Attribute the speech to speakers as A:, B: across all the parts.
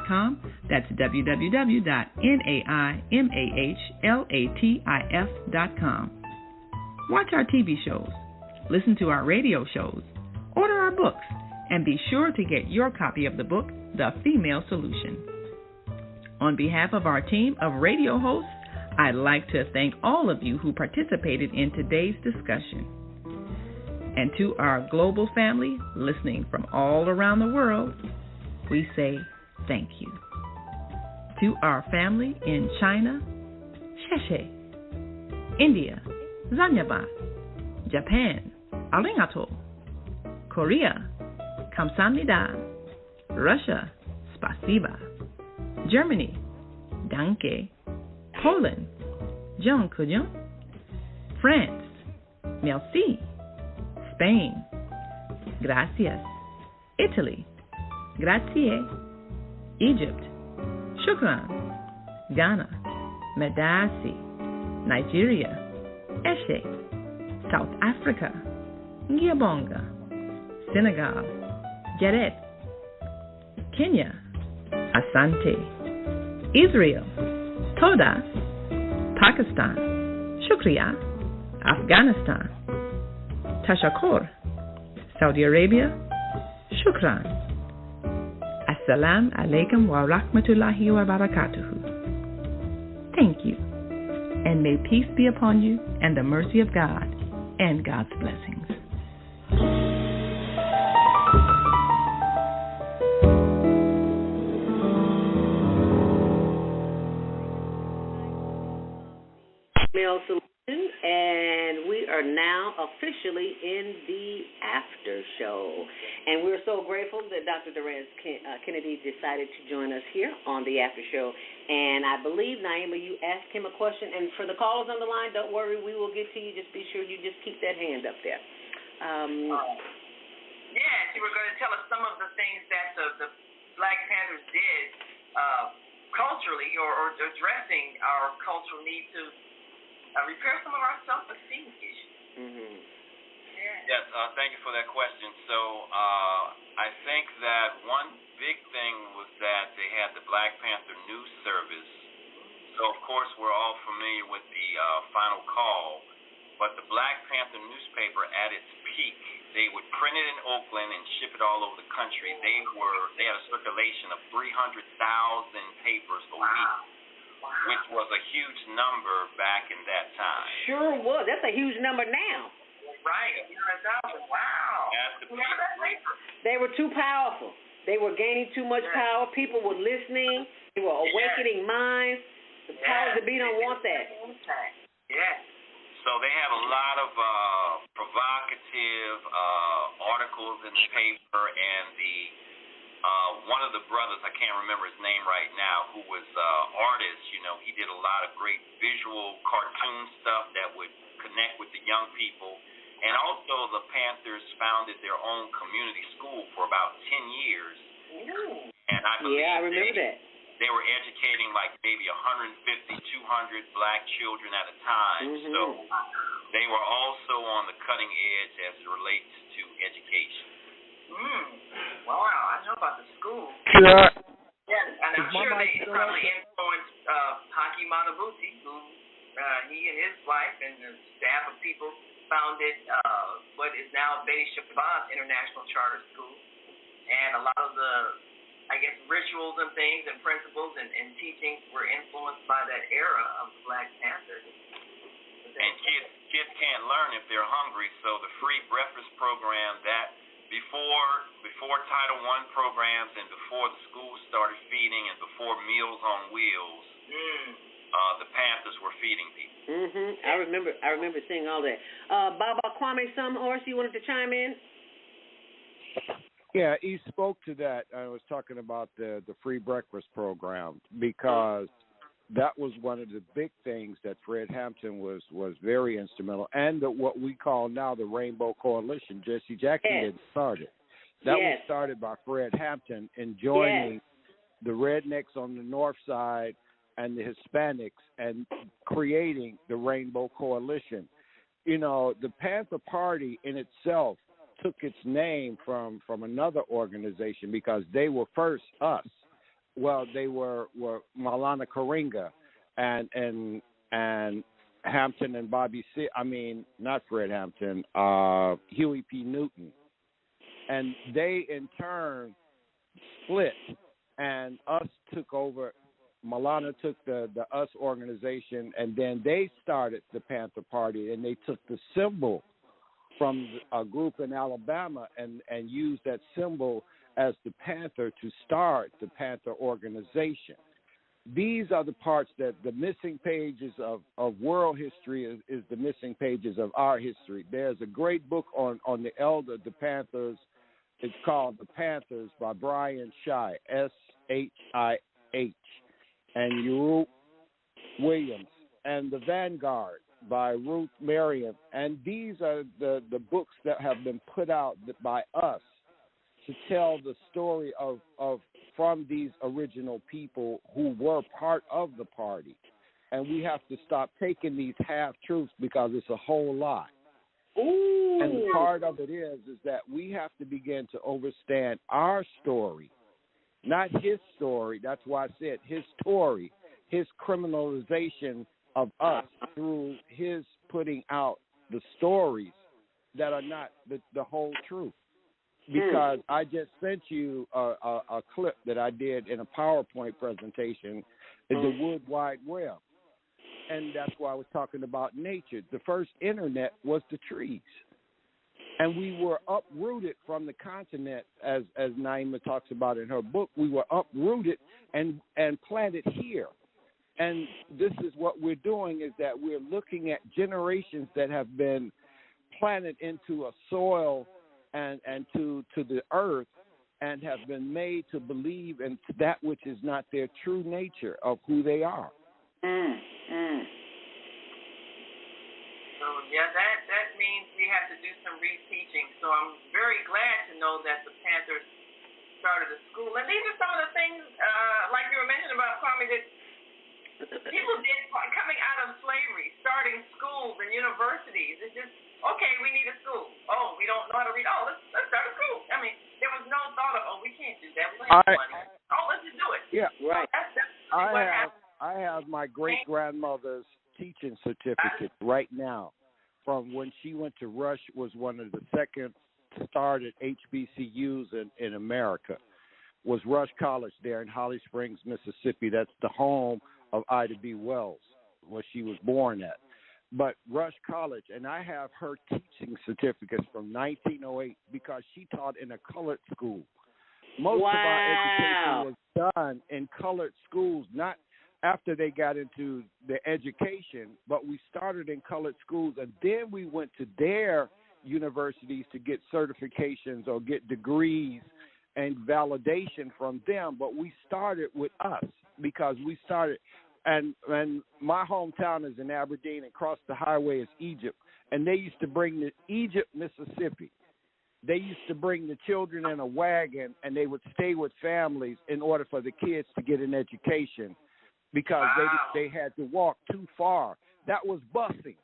A: www.naimahalatif.com. That's www.naimahalatif.com. Watch our TV shows, listen to our radio shows, order our books, and be sure to get your copy of the book, The Female Solution. On behalf of our team of radio hosts, I'd like to thank all of you who participated in today's discussion. And to our global family listening from all around the world, we say thank you. To our family in China, Sheshe, India, Zanyaba, Japan, Arigato, Korea, Kamsahamnida, Russia, Spasiba, Germany, Danke, Poland, Dziękuję, France, Merci, Spain, Gracias, Italy, Grazie, Egypt, Shukran, Ghana, Medasi, Nigeria, Eshe, South Africa, Ngiyabonga, Senegal, Geret, Kenya, Asante, Israel, Toda, Pakistan, Shukriya, Afghanistan, Tashakkur, Saudi Arabia, Shukran. Assalamu alaikum wa rahmatullahi wa barakatuhu. Thank you, and may peace be upon you and the mercy of God and God's blessings.
B: Female Solution, and we are now officially in the after show. And we're so grateful that Dr. Durant Kennedy decided to join us here on the after show. And I believe, Naima, you asked him a question. And for the callers on the line, don't worry, we will get to you. Just be sure you just keep that hand up there.
C: Yes, you were going to tell us some of the things that the Black Panthers did culturally or addressing our cultural need to repair some of our self-esteem issues.
B: Mm-hmm.
D: Yes, thank you for that question. So I think that one big thing was that they had the Black Panther News Service. So, of course, we're all familiar with the Final Call, but the Black Panther newspaper at its peak, they would print it in Oakland and ship it all over the country. They had a circulation of 300,000 papers a week, which was a huge number back in that time.
B: Sure was. That's a huge number now.
C: Right. Wow.
B: They were too powerful. They were gaining too much power. People were listening. They were awakening minds. The powers that be don't want that.
C: Yes.
D: So they had a lot of provocative articles in the paper, and one of the brothers, I can't remember his name right now, who was artist, he did a lot of great visual cartoon stuff that would connect with the young people. And also the Panthers founded their own community school for about 10 years.
B: Ooh.
D: And I believe
B: I remember that.
D: They were educating like maybe 150, 200 black children at a time.
B: Mm-hmm.
D: So they were also on the cutting edge as it relates to education.
C: Wow, I know about the school.
E: Yeah.
C: Yes, and I'm sure they probably influenced Haki Manabuti, who he and his wife and the staff of people founded what is now Betty Shabazz International Charter School. And a lot of the, I guess, rituals and things and principles and teachings were influenced by that era of the Black Panthers.
D: And kids can't learn if they're hungry, so the free breakfast program that before Title I programs and before the schools started feeding and before Meals on Wheels, the Panthers were feeding people.
B: I remember seeing all that. Baba Kwame Sumhorse, you wanted to chime in?
E: Yeah, he spoke to that. I was talking about the free breakfast program because that was one of the big things that Fred Hampton was very instrumental, and what we call now the Rainbow Coalition. Jesse Jackson didn't start it. That was started by Fred Hampton and joining the rednecks on the north side and the Hispanics and creating the Rainbow Coalition. The Panther Party in itself took its name from another organization because they were first us. well, they were Maulana Karenga and Hampton and Bobby C. I mean, not Fred Hampton, Huey P. Newton. And they, in turn, split, and US took over. Maulana took the US organization, and then they started the Panther Party, and they took the symbol from a group in Alabama and used that symbol as the Panther to start the Panther organization. These are the parts that the missing pages of world history is the missing pages of our history. There's a great book on the elder, the Panthers. It's called The Panthers by Brian Shih, S-H-I-H, and Ruth Williams, and The Vanguard by Ruth Merriam. And these are the books that have been put out by us to tell the story of from these original people who were part of the party. And we have to stop taking these half-truths because it's a whole lot. Ooh. And the part of it is that we have to begin to understand our story, not his story. That's why I said his story, his criminalization of us through his putting out the stories that are not the whole truth. Because I just sent you a clip that I did in a PowerPoint presentation in the Wood Wide Web. And that's why I was talking about nature. The first internet was the trees. And we were uprooted from the continent, as Naima talks about in her book. We were uprooted and planted here. And this is what we're doing, is that we're looking at generations that have been planted into a soil and to the earth, and have been made to believe in that which is not their true nature of who they are.
C: So, yeah, that means we have to do some reteaching. So I'm very glad to know that the Panthers started a school. And these are some of the things, like you were mentioning about Kwame, that people did coming out of slavery, starting schools and universities. It's just, okay, we need a school. Oh, we don't know how to read. Oh, let's start a school. I mean, there was no thought of, oh, we can't do that. We don't have money. Oh, let's just do it.
E: Yeah,
C: right.
E: I have my great-grandmother's teaching certificate right now from when she went to Rush, was one of the second started HBCUs in America, was Rush College there in Holly Springs, Mississippi. That's the home of Ida B. Wells, where she was born at. But Rush College, and I have her teaching certificates from 1908 because she taught in a colored school. Most of our education was done in colored schools, not after they got into the education, but we started in colored schools, and then we went to their universities to get certifications or get degrees and validation from them. But we started with us because we started, and my hometown is in Aberdeen, and across the highway is Egypt, and they used to bring to Egypt, Mississippi. They used to bring the children in a wagon, and they would stay with families in order for the kids to get an education, because they had to walk too far. That was busing.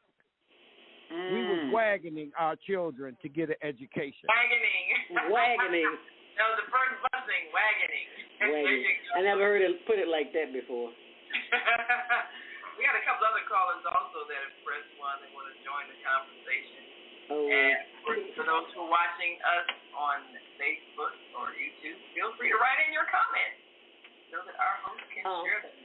E: We was wagoning our children to get an education.
C: Wagoning. That was the first busing, wagoning.
B: I never heard it put it like that before.
C: We got a couple other callers also that have pressed one. They want to join the conversation.
B: Oh.
C: And for those who are watching us on Facebook or YouTube, feel free to write in your comments so that our host can share them.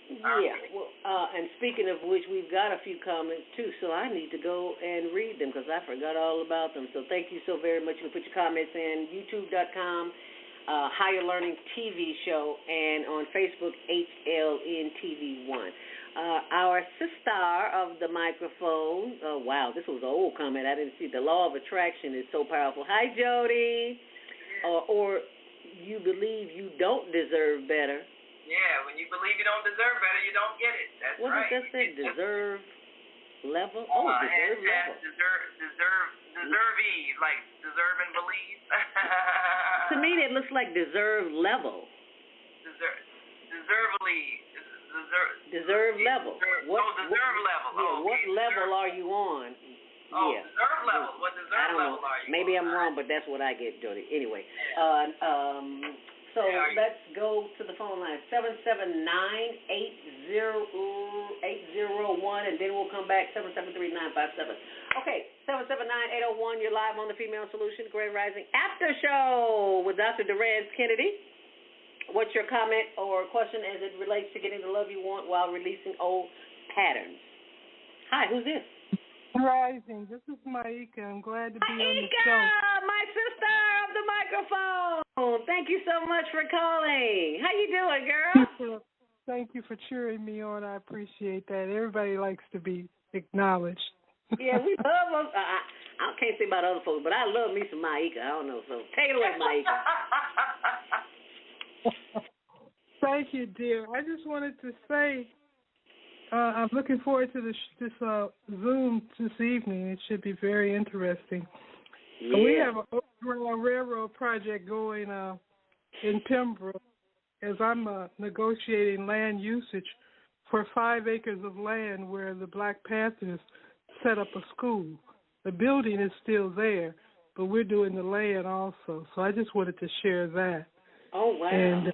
B: And speaking of which, we've got a few comments too, so I need to go and read them because I forgot all about them. So thank you so very much. You can put your comments in youtube.com, Higher Learning TV Show, and on Facebook, HLNTV1. Our sister of the microphone, oh wow, this was an old comment. I didn't see. The law of attraction is so powerful. Hi, Jody. Or you believe you don't deserve better.
C: Yeah, when you believe you don't deserve better, you don't get it. That's
B: what
C: right.
B: What does that say? Deserve level? Oh, deserve level.
C: Deservee, like deserve and believe.
B: To me, that looks like deserve level. Deserve level.
C: Deserve level.
B: Yeah, what level are you on?
C: Oh, yeah. Deserve level. What deserve level are you on?
B: Maybe I'm wrong, but that's what I get, Jody. Anyway, So let's go to the phone line, 779-801, and then we'll come back, 773-957. Okay, 779-801, you're live on the Female Solution Grand Rising After Show with Dr. Durance Kennedy. What's your comment or question as it relates to getting the love you want while releasing old patterns? Hi, who's this?
F: Rising. This is Maika. I'm glad to be on the show.
B: Maika, my sister of the microphone. Thank you so much for calling. How you doing, girl?
F: Thank you for cheering me on. I appreciate that. Everybody likes to be acknowledged.
B: Yeah, we love us. I can't say about other folks, but I love me some Maika. I don't know, so take it away, Maika.
F: Thank you, dear. I just wanted to say I'm looking forward to this Zoom this evening. It should be very interesting.
B: Yeah.
F: We have a railroad project going in Pembroke as I'm negotiating land usage for 5 acres of land where the Black Panthers set up a school. The building is still there, but we're doing the land also. So I just wanted to share that.
B: Oh, wow.
F: And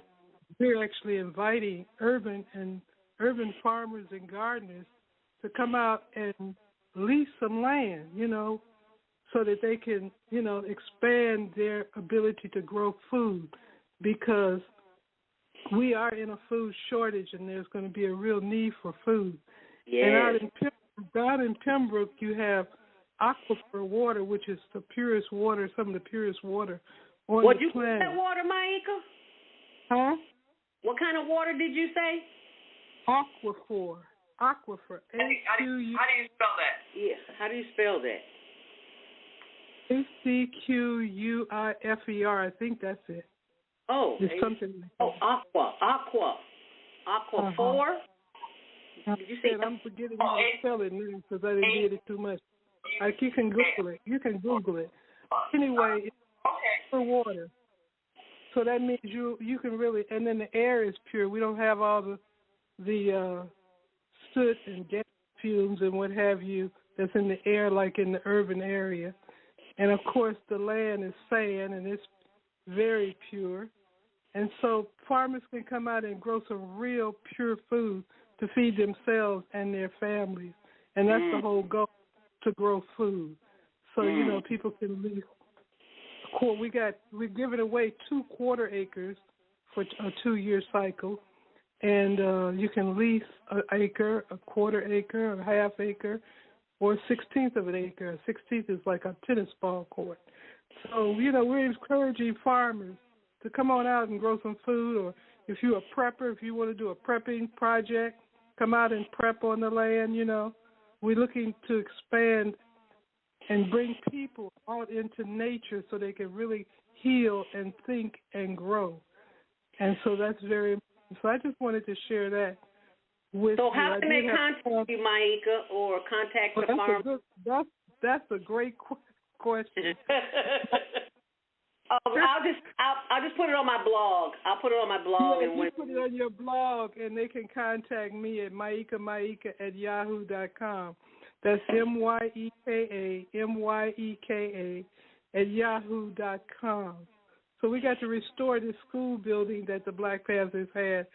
F: we're actually inviting urban farmers and gardeners to come out and lease some land, so that they can, expand their ability to grow food, because we are in a food shortage and there's going to be a real need for food.
B: Yes.
F: And out in Pembroke, you have aquifer water, which is the purest water, some of the purest water on the planet. What you call
B: that water, Maika?
F: Huh?
B: What kind of water did you say?
F: Aquifer.
C: How do you spell that?
B: Yeah, how do you spell that?
F: Aquifer. I think that's it.
B: Oh.
F: It's something like that.
B: Oh, Aquifer? Did you say
F: I'm forgetting how to spell it now because I didn't get it too much. You can Google it. Anyway, it's for water. So that means you can really, and then the air is pure. We don't have all the soot and gas fumes and what have you that's in the air like in the urban area. And, of course, the land is sand, and it's very pure. And so farmers can come out and grow some real pure food to feed themselves and their families. And that's the whole goal, to grow food. So, people can lease. We're giving away 2 quarter acres for a 2-year cycle. And you can lease an acre, a quarter acre, a half acre, or a 1/16 of an acre. A 1/16 is like a tennis ball court. So, we're encouraging farmers to come on out and grow some food, or if you're a prepper, if you want to do a prepping project, come out and prep on the land, We're looking to expand and bring people out into nature so they can really heal and think and grow. And so that's very important. So I just wanted to share that with you.
B: So how can they contact you, Maika, or contact the farm?
F: That's a great question.
B: I'll just put it on my blog. I'll put it on my blog.
F: Yeah, you put it on your blog, and they can contact me at maika@yahoo.com. That's MYEKA @yahoo.com. So we got to restore this school building that the Black Panthers had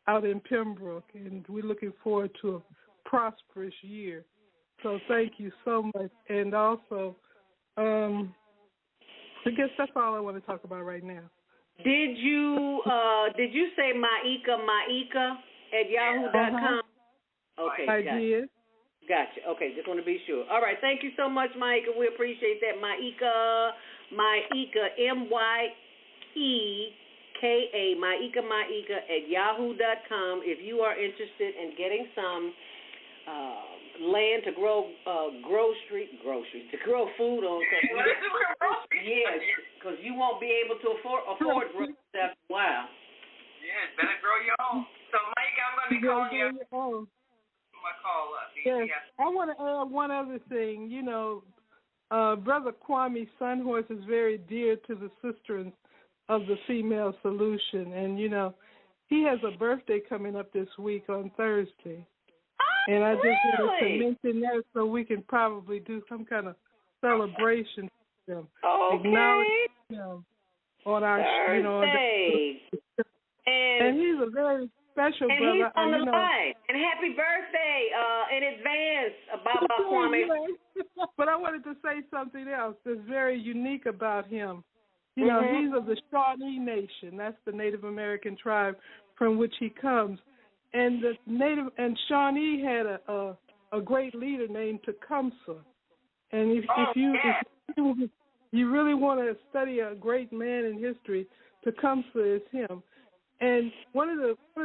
F: out in Pembroke, and we're looking forward to a prosperous year. So thank you so much. And also, I guess that's all I want to talk about right now.
B: Did you say Maika @yahoo.com? Okay,
F: I did.
B: Gotcha. Okay, just want to be sure. All right, thank you so much, Maika. We appreciate that. Maika, MYEKA, Maika @yahoo.com. If you are interested in getting some land to grow groceries, to grow food on. Yes, because you won't be able to afford groceries after a while.
C: Yeah, better grow your own. So, Mike, I'm going to be calling you.
F: Yes, I want to add one other thing. Brother Kwame Sunhorse is very dear to the sisters of the Female Solution, and he has a birthday coming up this week on Thursday. And I just wanted to mention that so we can probably do some kind of celebration for them.
B: Okay.
F: Acknowledge them. on our,
B: Thursday.
F: and he's a very special
B: and
F: brother.
B: He's on the line. And happy birthday in advance, Baba Kwame.
F: But I wanted to say something else that's very unique about him. You know, he's of the Shawnee Nation. That's the Native American tribe from which he comes. And the Shawnee had a great leader named Tecumseh. And if you really want to study a great man in history, Tecumseh is him. And one of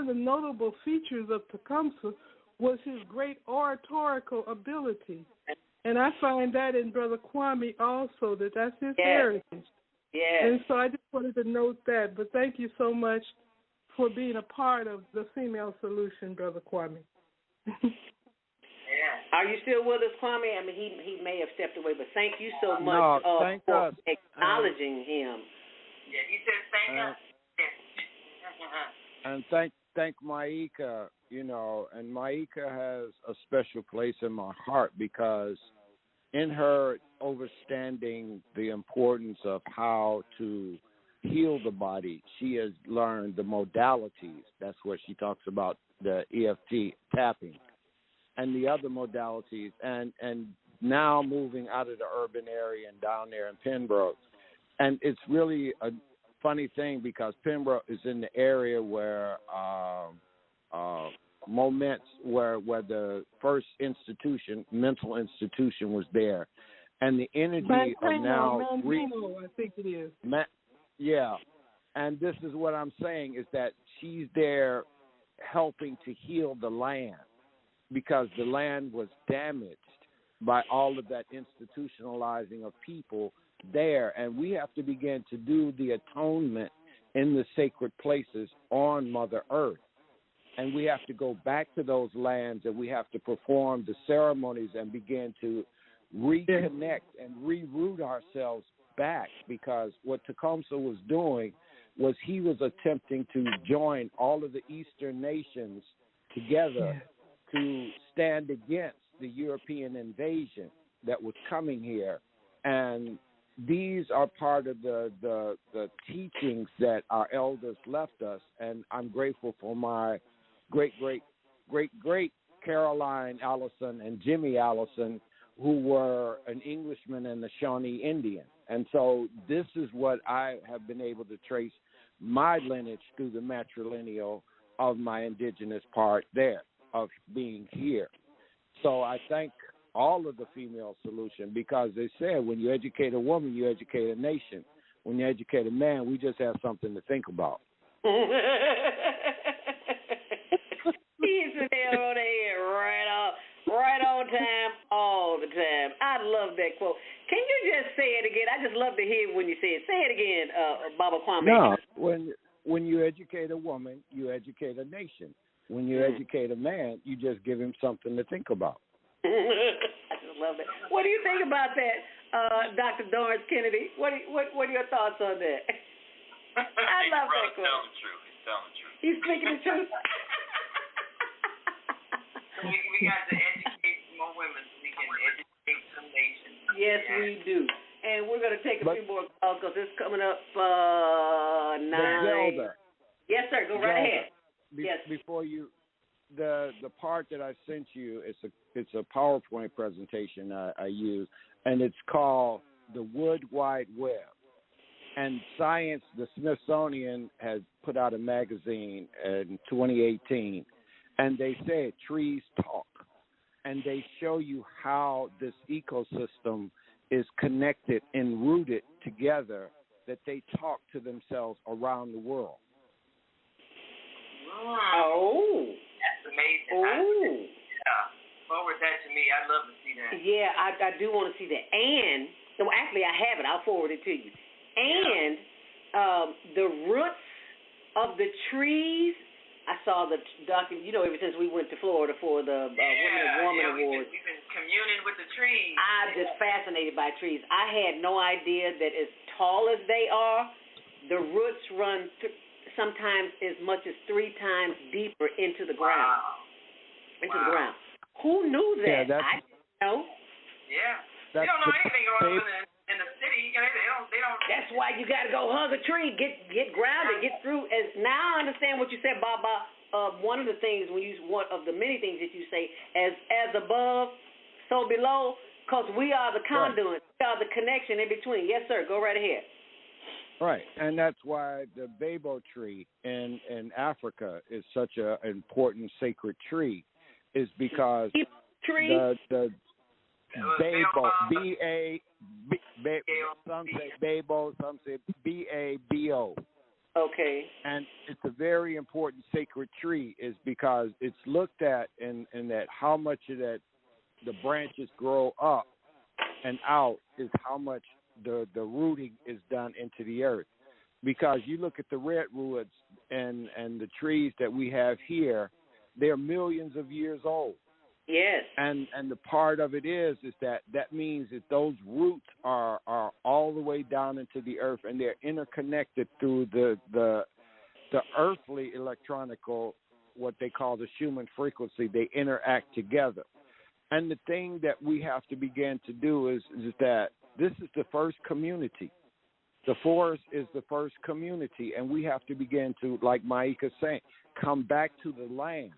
F: the notable features of Tecumseh was his great oratorical ability. And I find that in Brother Kwame also, that's his heritage.
B: Yes.
F: And so I just wanted to note that. But thank you so much for being a part of the Female Solution, Brother Kwame.
B: Are you still with us, Kwame? I mean, he may have stepped away, but thank you so much for acknowledging him.
C: Yeah, he said thank us.
E: And thank Maika, and Maika has a special place in my heart because in her understanding the importance of how to heal the body, she has learned the modalities. That's what she talks about, the EFT tapping and the other modalities, and now moving out of the urban area and down there in Pembroke. And it's really a funny thing because Pembroke is in the area where where the first mental institution was there, and the energy of now
F: I think it is.
E: And this is what I'm saying is that she's there helping to heal the land because the land was damaged by all of that institutionalizing of people there, and we have to begin to do the atonement in the sacred places on Mother Earth. And we have to go back to those lands and we have to perform the ceremonies and begin to reconnect and reroot ourselves back, because what Tecumseh was doing was he was attempting to join all of the Eastern nations together to stand against the European invasion that was coming here. And these are part of the teachings that our elders left us, and I'm grateful for my great Caroline Allison and Jimmy Allison, who were an Englishman and a Shawnee Indian. And so this is what I have been able to trace my lineage through the matrilineal of my indigenous part there, of being here. So I thank all of the Female Solution, because they said when you educate a woman, you educate a nation. When you educate a man, we just have something to think about.
B: He's there on the head, right on time, all the time. I love that quote. Can you just say it again? I just love to hear when you say it. Say it again, Baba Kwame.
E: No, when you educate a woman, you educate a nation. When you educate a man, you just give him something to think about.
B: I just love that. What do you think about that, Dr. Dorrance Kennedy? What are your thoughts on that? I love that quote.
D: He's telling the truth.
B: He's speaking the truth.
C: We got to educate more women so we can educate some nations.
B: Yes, we do. And we're going to take a few more calls because it's coming up 9.
E: Zelda.
B: Yes, sir. Go right ahead. Yes.
E: Before you, the part that I sent you, it's a PowerPoint presentation I use, and it's called The Wood Wide Web. And Science, the Smithsonian has put out a magazine in 2018, and they say trees talk. And they show you how this ecosystem is connected and rooted together, that they talk to themselves around the world.
B: Oh.
C: That's amazing.
B: Oh.
C: Forward that to me. I'd love to see that.
B: Yeah, I do want to see that. And, so actually I have it. I'll forward it to you. And the roots of the trees, I saw the document, ever since we went to Florida for the Women of Woman Awards.
C: We've been communing with the trees.
B: I'm just fascinated by trees. I had no idea that as tall as they are, the roots run sometimes as much as 3 times deeper into the ground.
C: Wow.
B: Into the ground. Who knew that? I didn't know.
C: Yeah. You don't know anything going on in the city. You They don't.
B: That's why you got to go hug a tree, get grounded, get through. As now I understand what you said, Baba. One of the things one of the many things that you say, as above, so below, because we are the conduit, we are the connection in between. Yes, sir. Go right ahead.
E: Right, and that's why the babo tree in Africa is such an important sacred tree, is because the babo, some say babo, some say babo.
B: Okay.
E: And it's a very important sacred tree, is because it's looked at in that how much of that the branches grow up and out is how much the rooting is done into the earth. Because you look at the redwoods and the trees that we have here, they're millions of years old.
B: Yes.
E: And the part of it is that means that those roots are all the way down into the earth, and they're interconnected through the earthly electronical, what they call the Schumann frequency. They interact together. And the thing that we have to begin to do is that this is the first community. The forest is the first community, and we have to begin to, like Maika's saying, come back to the land.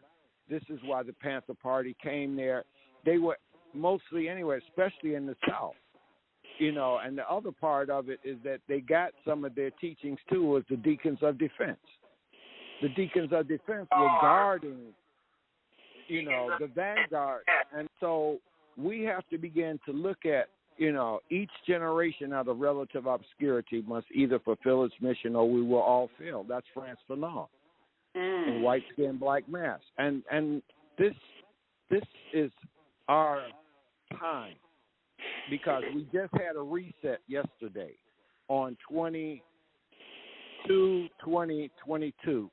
E: This is why the Panther Party came there. They were mostly anyway, especially in the South, and the other part of it is that they got some of their teachings too, was the deacons of defense. The deacons of defense were guarding, the vanguard. And so we have to begin to look at, each generation out of relative obscurity must either fulfill its mission or we will all fail. That's France Fanon. And white skin, black mask. And this is our time, because we just had a reset yesterday on 2022.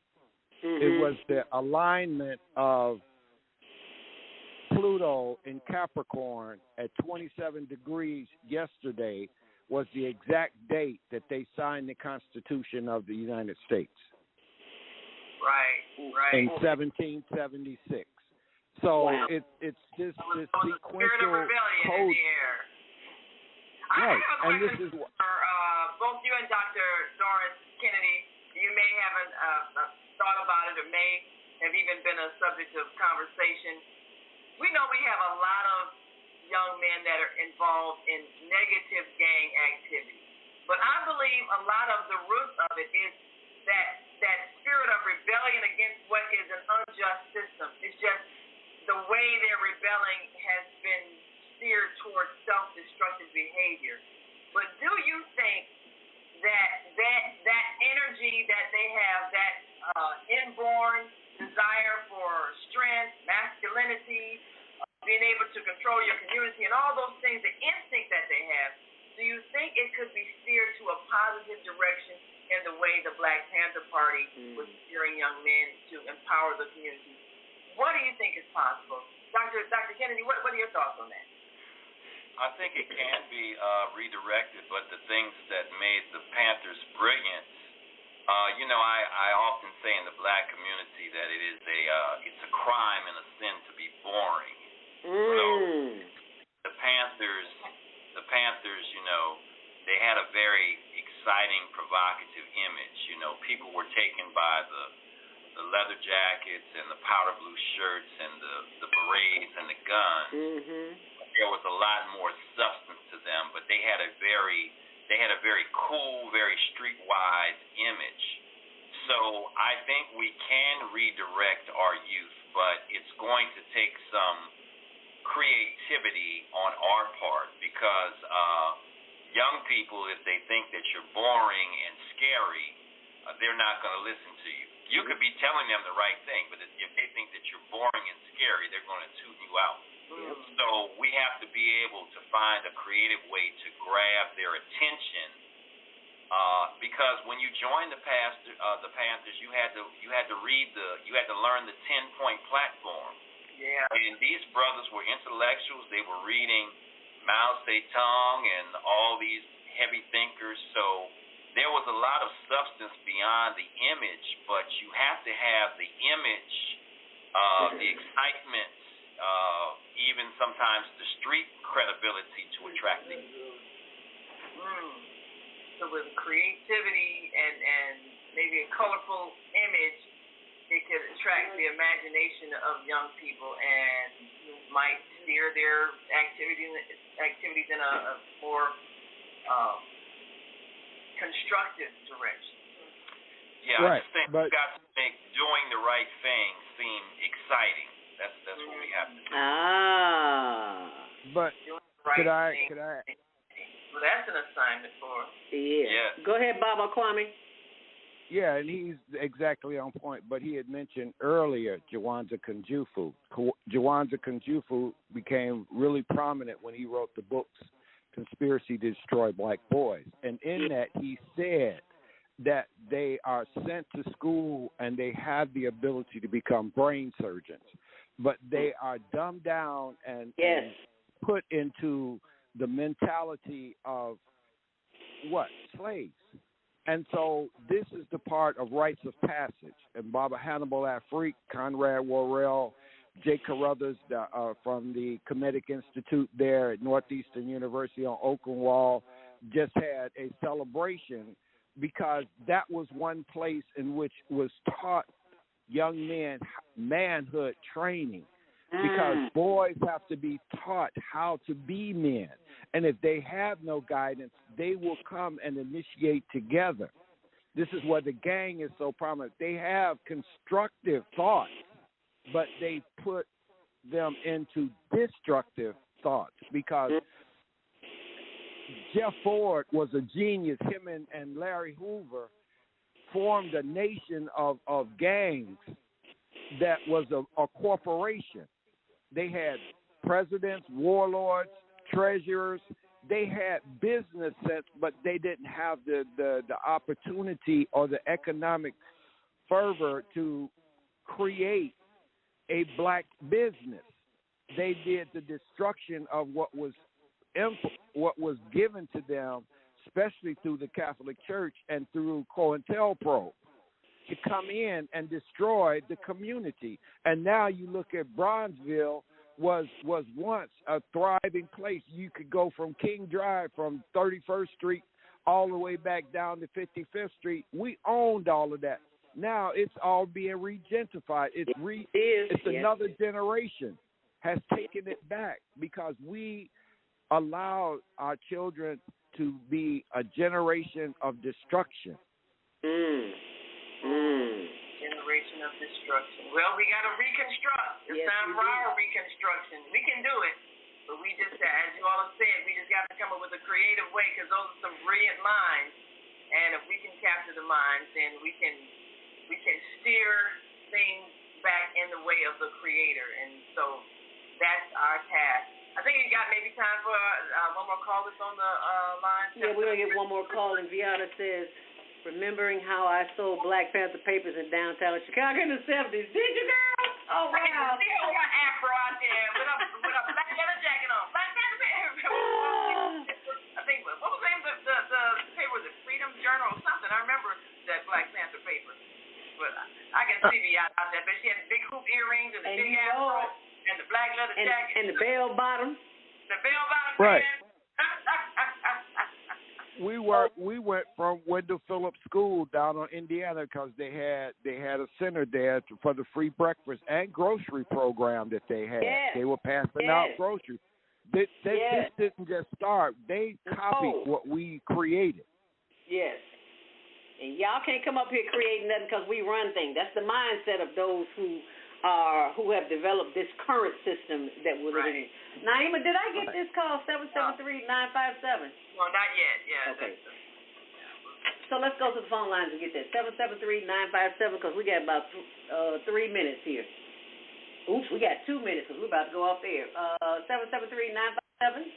E: It was the alignment of Pluto in Capricorn at 27 degrees yesterday was the exact date that they signed the Constitution of the United States.
C: Right.
E: In 1776. So it's this sequential code.
C: Right.
E: And this is
C: what both you and Dr. Doris Kennedy, you may have thought about it, or may have even been a subject of conversation. We know we have a lot of young men that are involved in negative gang activity. But I believe a lot of the root of it is that spirit of rebellion against what is an unjust system. It's just the way they're rebelling has been steered towards self-destructive behavior. But do you think that energy that they have, that inborn desire for strength, masculinity, being able to control your community, and all those things, the instinct that they have, do you think it could be steered to a positive direction in the way the Black Panther Party was steering young men to empower the community? What do you think is possible? Dr. Kennedy, what are your thoughts on that?
D: I think it can be redirected, but the things that made the Panthers brilliant, I often say in the Black community that it's a crime and a sin to be boring. So the Panthers, they had a very exciting, provocative image. People were taken by the leather jackets and the powder blue shirts and the berets and the guns. There was a lot more substance to them, but they had a very cool, very streetwise image. So I think we can redirect our youth, but it's going to take some creativity on our part, because young people, if they think that you're boring and scary, they're not going to listen to you. You could be telling them the right thing, but if they think that you're boring and scary, they're going to tune you out. So we have to be able to find a creative way to grab their attention, because when you joined the Panthers, you had to learn the 10-point platform.
C: Yeah.
D: And these brothers were intellectuals. They were reading Mao Zedong and all these heavy thinkers. So there was a lot of substance beyond the image, but you have to have the image, the excitement, even sometimes the street credibility to attract them.
C: So with creativity and maybe a colorful image, it could attract the imagination of young people and might steer their activities in a more constructive direction.
D: Yeah,
E: right.
D: I just think we've got to make doing the right thing seem exciting. That's what we have to do.
E: But could I?
C: Well, that's an assignment for us.
B: Yeah. Go ahead, Baba Kwame.
E: Yeah, and he's exactly on point. But he had mentioned earlier Jawanza Kunjufu. Jawanza Kunjufu became really prominent when he wrote the books Conspiracy to Destroy Black Boys. And in that, he said that they are sent to school and they have the ability to become brain surgeons. But they are dumbed down and put into the mentality of what? Slaves. And so this is the part of rites of passage. And Baba Hannibal Afrique, Conrad Worrell, Jay Carruthers from the Kemetic Institute there at Northeastern University on Oakenwall just had a celebration because that was one place in which was taught young men manhood training, because boys have to be taught how to be men. And if they have no guidance, they will come and initiate together. This is where the gang is so prominent. They have constructive thoughts, but they put them into destructive thoughts, because Jeff Ford was a genius. Him and Larry Hoover formed a nation of gangs that was a corporation. They had presidents, warlords, treasurers. They had business sense, but they didn't have the opportunity or the economic fervor to create a black business. They did the destruction of what was given to them, especially through the Catholic Church and through COINTELPRO, to come in and destroy the community. And now you look at Bronzeville, was once a thriving place. You could go from King Drive, from 31st Street, all the way back down to 55th Street. We owned all of that. Now it's all being regentified. It's another generation has taken it back, because we allowed our children to be a generation of destruction.
C: Generation of destruction. Well, we got to reconstruct. It's time for our reconstruction. We can do it, but we just, as you all have said, we just got to come up with a creative way, because those are some brilliant minds. And if we can capture the minds, then we can steer things back in the way of the Creator. And so that's our task. I think you got maybe time for one more call that's on the line.
B: Yeah, we're going to get one more call, and Viana says, remembering how I sold Black Panther papers in downtown Chicago in the 70s. Did you, girl? Oh, wow.
C: I can still got afro out there with a black leather jacket on. Black Panther paper. I think, what was the name of the paper? Was it Freedom Journal or something? I remember that Black Panther paper. But I can see Viana out there. But she had the big hoop earrings and the big afro and the black leather jacket.
B: And the bell bottom.
C: The bell bottom.
E: Right. We went from Wendell Phillips School down on Indiana, because they had a center there for the free breakfast and grocery program that they had.
B: Yes.
E: They were passing out groceries. This didn't just start. They copied what we created.
B: Yes. And y'all can't come up here creating nothing, because we run things. That's the mindset of those who have developed this current system that we're living in. Naima, did I get this call, 773-957?
C: No, not yet. Yeah.
B: Okay. So let's go to the phone lines and get that. 773-957, because we got about 3 minutes here. Oops, we got 2 minutes, because we're about to go off air. 773-957?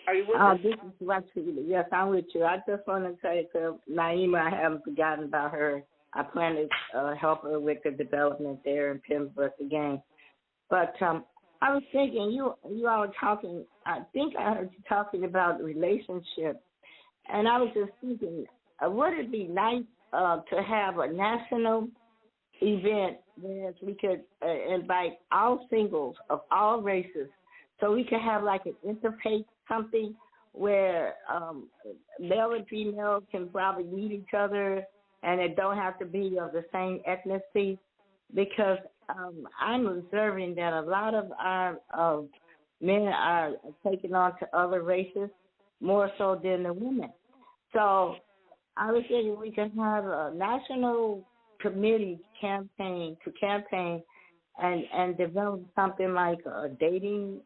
B: Are you with us?
G: This is Rashida. Yes, I'm with you. I just want to say to Naima, I haven't forgotten about her. I plan to help her with the development there in Pembroke again. But I was thinking, you all were talking, I think I heard you talking about relationships. And I was just thinking, would it be nice to have a national event where we could invite all singles of all races, so we could have like an interfaith something where male and female can probably meet each other, and it don't have to be of the same ethnicity, because I'm observing that a lot of our men are taking on to other races more so than the women. So I was thinking we can have a national committee campaign and develop something like a dating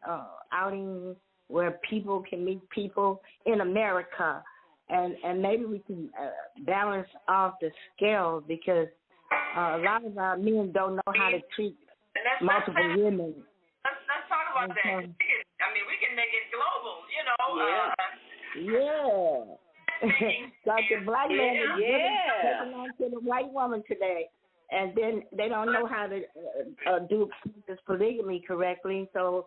G: outing where people can meet people in America, and maybe we can balance off the scales, because a lot of our men don't know how to treat multiple women.
C: Let's talk about that. I mean, we can make it global,
G: Like the black man is taking on to the white woman today, and then they don't know how to do this polygamy correctly, so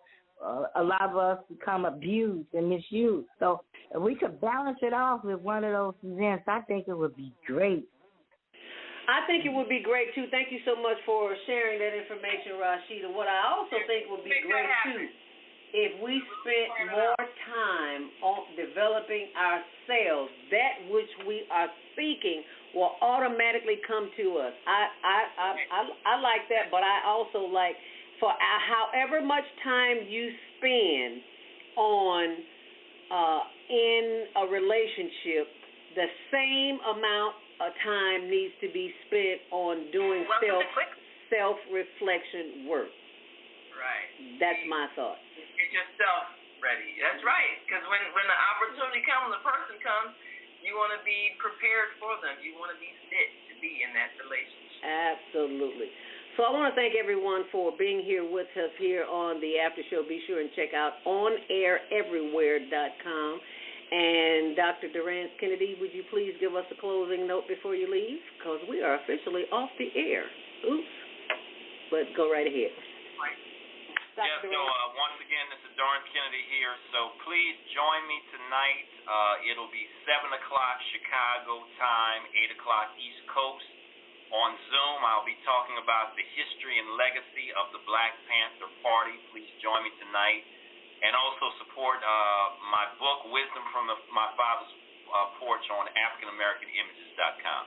G: a lot of us become abused and misused. So if we could balance it off with one of those events, I think it would be great.
B: I think it would be great, too. Thank you so much for sharing that information, Rashida. What I also think would be great, too, if we spent more time on developing ourselves, that which we are seeking will automatically come to us. I like that, but I also like, for however much time you spend on in a relationship, the same amount of time needs to be spent on doing self-reflection work.
C: Right.
B: That's my thought.
C: Get yourself ready. That's right. Because when the opportunity comes, the person comes, you want to be prepared for them. You want to be fit to be in that relationship.
B: Absolutely. So I want to thank everyone for being here with us here on the After Show. Be sure and check out onaireverywhere.com. And Dr. Durance Kennedy, would you please give us a closing note before you leave? Because we are officially off the air. Oops. But go right ahead.
D: Once again, this is Durance Kennedy here. So please join me tonight. It'll be 7 o'clock Chicago time, 8 o'clock East Coast. On Zoom, I'll be talking about the history and legacy of the Black Panther Party. Please join me tonight. And also support my book, Wisdom from My Father's Porch, on AfricanAmericanImages.com.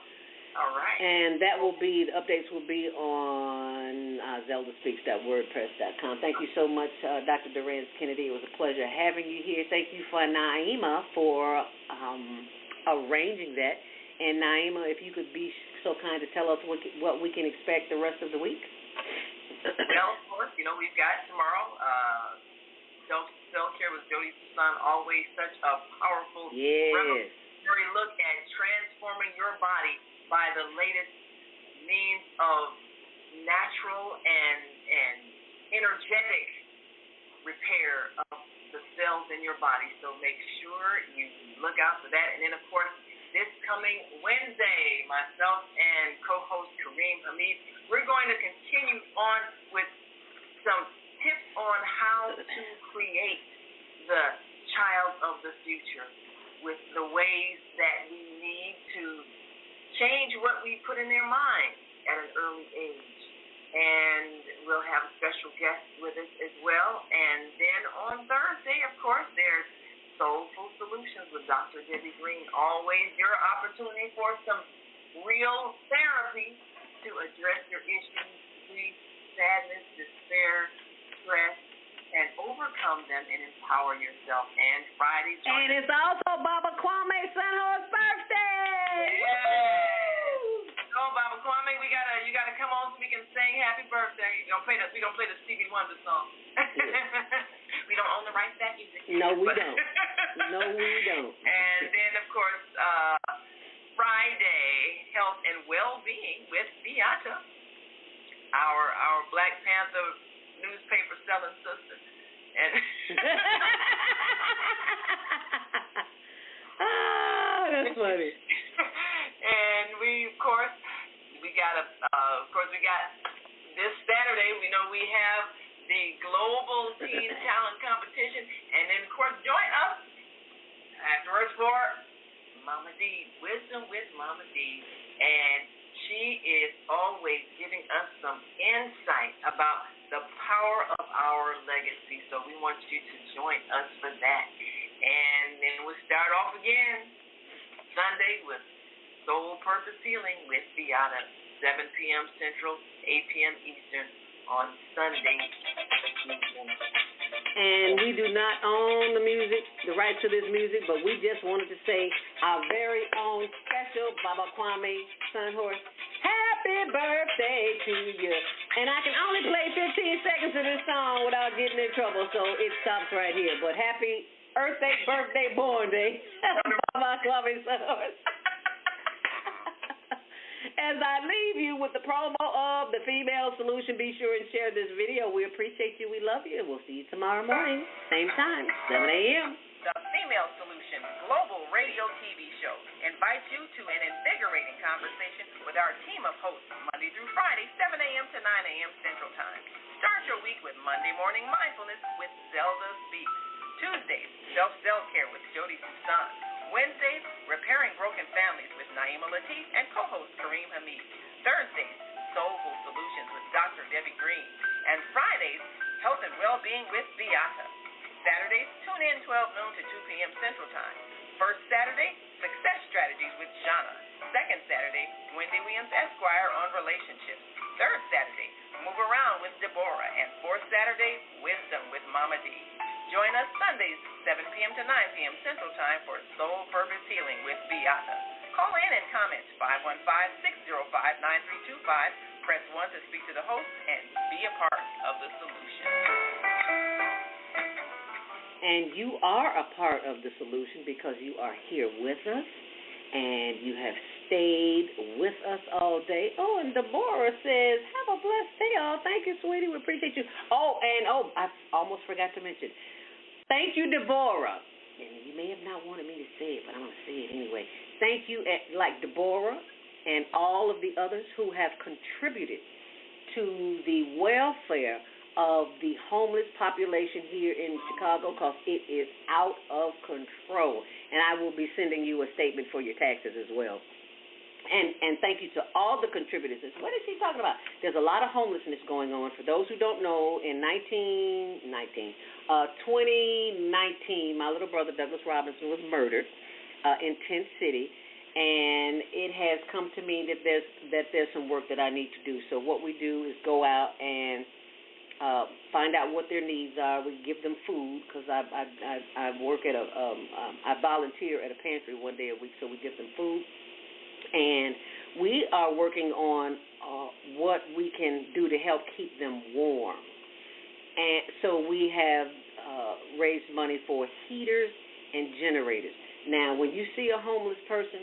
C: All right.
B: And that will be, the updates will be on ZeldaSpeaks.wordpress.com. Thank you so much, Dr. Durance Kennedy. It was a pleasure having you here. Thank you for Naima for arranging that. And Naima, if you could be so kind to tell us what we can expect the rest of the week.
C: Well, of course, we've got tomorrow. Self-care with Jody Susan, always such a powerful, revolutionary look at transforming your body by the latest means of natural and energetic repair of the cells in your body. So make sure you look out for that. And then, of course, this coming Wednesday, myself and co-host Kareem Hamid, we're going to continue on with some tips on how to create the child of the future, with the ways that we need to change what we put in their mind at an early age. And we'll have a special guest with us as well. And then on Thursday, of course, there's Soulful Solutions with Dr. Debbie Green. Always your opportunity for some real therapy to address your issues, grief, sadness, despair, stress, and overcome them and empower yourself. And Friday,
B: and it's also Baba Kwame Senho's birthday.
C: Yay! So Baba Kwame, you gotta come on so we can sing happy birthday. We gonna play the Stevie Wonder song. We don't own the rights to that music.
B: No, we don't. No, we don't.
C: And then, of course, Friday, health and well-being with Beata, our Black Panther newspaper selling sister. And
B: that's funny.
C: And we got this Saturday, we know we have the Global Teen Talent Competition, and then, of course, join us afterwards for Mama D, Wisdom with Mama D. And she is always giving us some insight about the power of our legacy. So we want you to join us for that. And then we'll start off again Sunday with Soul Purpose Healing with Beata, 7 p.m. Central, 8 p.m. Eastern on Sunday evening.
B: And we do not own the rights to this music, but we just wanted to say our very own special Baba Kwame Sunhorse, happy birthday to you. And I can only play 15 seconds of this song without getting in trouble, so it stops right here. But happy Earth Day, birthday, born day, Baba Kwame Sunhorse. As I leave you with the promo of the Female Solution, be sure and share this video. We appreciate you. We love you. We'll see you tomorrow morning, same time, 7 a.m.
H: The Female Solution Global Radio TV Show invites you to an invigorating conversation with our team of hosts Monday through Friday, 7 a.m. to 9 a.m. Central Time. Start your week with Monday Morning Mindfulness with ZeldaSpeaks. Tuesdays, Self-Care with Jody Susan. Wednesdays, Repairing Broken Families with Naima Latif and co-host Kareem Hamid. Thursdays, Soulful Solutions with Dr. Debbie Green. And Fridays, Health and Wellbeing with Beata. Saturdays, tune in 12 noon to 2 p.m. Central Time. First Saturday, Success Strategies with Shauna. Second Saturday, Wendy Williams Esquire on relationships. Third Saturday, Move Around with Deborah. And fourth Saturday, Wisdom with Mama D. Join us Sundays, 7 p.m. to 9 p.m. Central Time for Soul Purpose Healing with Beata. Call in and comment 515-605-9325. Press 1 to speak to the host and be a part of the solution.
B: And you are a part of the solution because you are here with us and you have stayed with us all day. Oh, and Deborah says, have a blessed day, all. Thank you, sweetie. We appreciate you. I almost forgot to mention. Thank you, Deborah. And you may have not wanted me to say it, but I'm going to say it anyway. Thank you, like Deborah and all of the others who have contributed to the welfare of the homeless population here in Chicago, because it is out of control. And I will be sending you a statement for your taxes as well. And thank you to all the contributors. What is she talking about? There's a lot of homelessness going on. For those who don't know, in 2019, my little brother Douglas Robinson was murdered in Tent City, and it has come to me that there's some work that I need to do. So what we do is go out and find out what their needs are. We give them food, because I work at I volunteer at a pantry one day a week, so we give them food. And we are working on what we can do to help keep them warm. And so we have raised money for heaters and generators. Now, when you see a homeless person,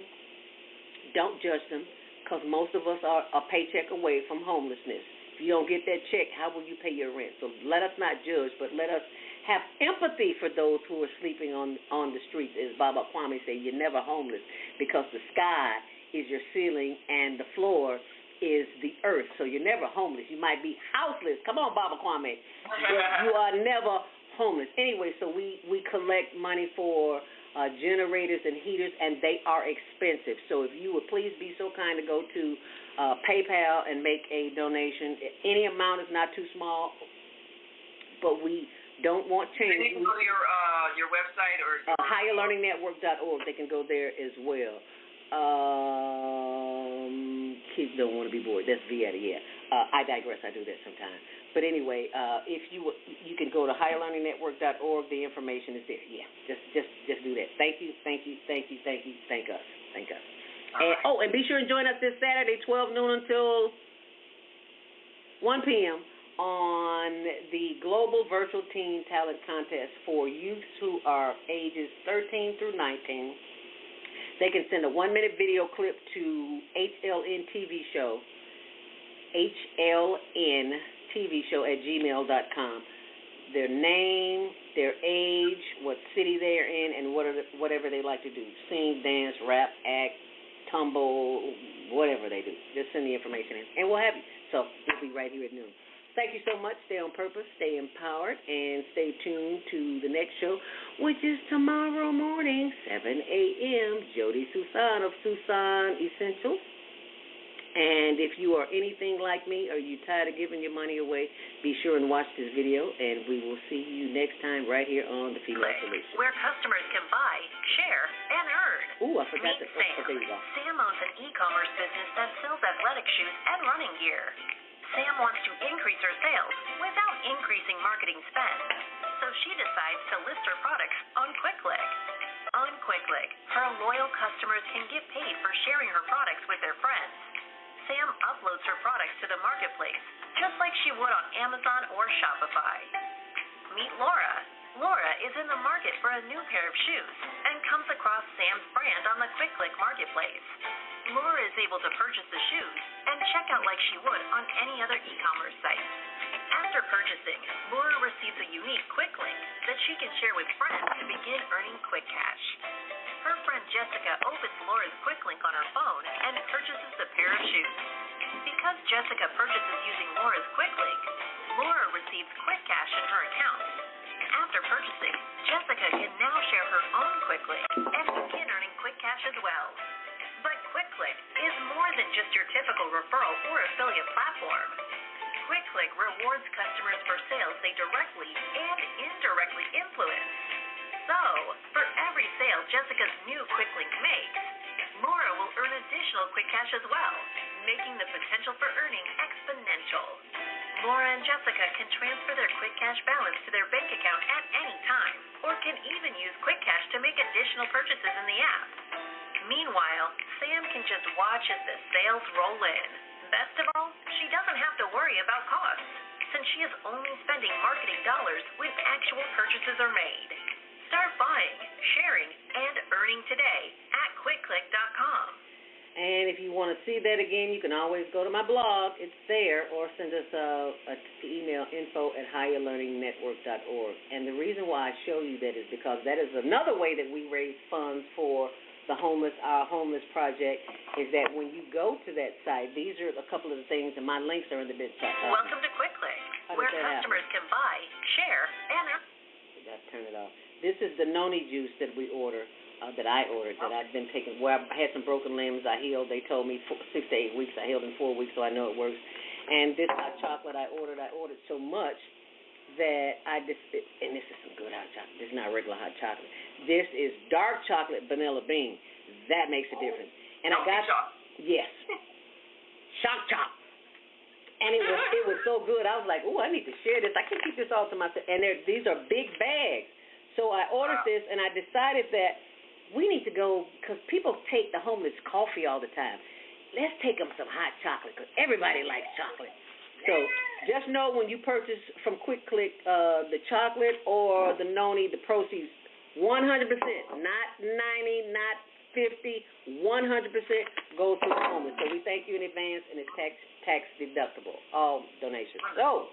B: don't judge them, because most of us are a paycheck away from homelessness. If you don't get that check, how will you pay your rent? So let us not judge, but let us have empathy for those who are sleeping on the streets. As Baba Kwame said, you're never homeless, because the sky is your ceiling and the floor is the earth. So you're never homeless. You might be houseless. Come on, Baba Kwame. But you are never homeless. Anyway, so we collect money for generators and heaters, and they are expensive. So if you would please be so kind to go to PayPal and make a donation. Any amount is not too small, but we don't want change.
C: They can go to your website or
B: higherlearningnetwork.org. They can go there as well. Kids don't want to be bored. That's Vieta, yeah. I digress. I do that sometimes. But anyway, if you can go to higherlearningnetwork.org. The information is there. Yeah, just do that. Thank you. Thank us. And be sure and join us this Saturday, 12 noon until 1 p.m. on the Global Virtual Teen Talent Contest for youths who are ages 13 through 19. They can send a 1-minute video clip to HLNTVShow@gmail.com. Their name, their age, what city they're in, and whatever they like to do. Sing, dance, rap, act, tumble, whatever they do. Just send the information in, and we'll have you. So we'll be right here at noon. Thank you so much. Stay on purpose, stay empowered, and stay tuned to the next show, which is tomorrow morning, 7 a.m., Jody Susan of Susan Essentials. And if you are anything like me or you tired of giving your money away, be sure and watch this video, and we will see you next time right here on The Female Solution.
I: Where customers can buy, share, and earn.
B: Ooh, I forgot to...
I: Sam.
B: there you go.
I: Sam owns an e-commerce business that sells athletic shoes and running gear. Sam wants to increase her sales without increasing marketing spend, so she decides to list her products on QuickClick. On QuickClick, her loyal customers can get paid for sharing her products with their friends. Sam uploads her products to the marketplace, just like she would on Amazon or Shopify. Meet Laura. Laura is in the market for a new pair of shoes and comes across Sam's brand on the QuickClick marketplace. Laura is able to purchase the shoes and check out like she would on any other e-commerce site. After purchasing, Laura receives a unique quick link that she can share with friends to begin earning quick cash. Her friend Jessica opens Laura's quick link on her phone and purchases the pair of shoes. Because Jessica purchases using Laura's quick link, Laura receives quick cash in her account. After purchasing, Jessica can now share her own quick link and begin earning quick cash as well. But QuickClick is more than just your typical referral or affiliate platform. QuickClick rewards customers for sales they directly and indirectly influence. So, for every sale Jessica's new quick link makes, Laura will earn additional quick cash as well, making the potential for earning exponential. Laura and Jessica can transfer their quick cash balance to their bank account at any time, or can even use quick cash to make additional purchases in the app. Meanwhile, Sam can just watch as the sales roll in. Best of all, she doesn't have to worry about costs, since she is only spending marketing dollars when actual purchases are made. Start buying, sharing, and earning today at QuickClick.com.
B: And if you want to see that again, you can always go to my blog. It's there, or send us an email, info@higherlearningnetwork.org. And the reason why I show you that is because that is another way that we raise funds for the homeless, our homeless project, is that when you go to that site, these are a couple of the things, and my links are in the chat.
I: Welcome to QuickClick, where customers can buy, share, and earn.
B: We got to turn it off. This is the noni juice that we order, that I ordered, that I've been taking. Where I had some broken limbs, I healed. They told me 6 to 8 weeks. I healed in 4 weeks, so I know it works. And this hot chocolate I ordered so much that and this is some good hot chocolate. This is not regular hot chocolate. This is dark chocolate vanilla bean. That makes a difference. And I got yes, shock chop. And it was so good. I was like, oh, I need to share this. I can't keep this all to myself. And these are big bags. So I ordered this, and I decided that we need to go, because people take the homeless coffee all the time. Let's take them some hot chocolate, because everybody likes chocolate. So just know when you purchase from QuickClick the chocolate or the noni, the proceeds 100%, not 90, not 50, 100% goes to the homeless. So we thank you in advance, and it's tax deductible, all donations. So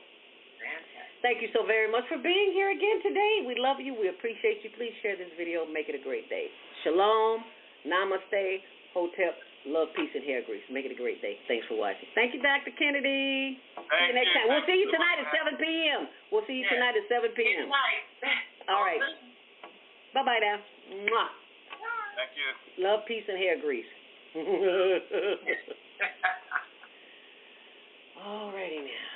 B: thank you so very much for being here again today. We love you. We appreciate you. Please share this video. Make it a great day. Shalom, namaste, hotep, love, peace, and hair grease. Make it a great day. Thanks for watching. Thank you, Dr. Kennedy. See you next time. We'll see you tonight at 7 p.m. We'll see you tonight at 7 p.m. All right. Bye-bye now. Mwah.
D: Thank you.
B: Love, peace, and hair grease. All righty now.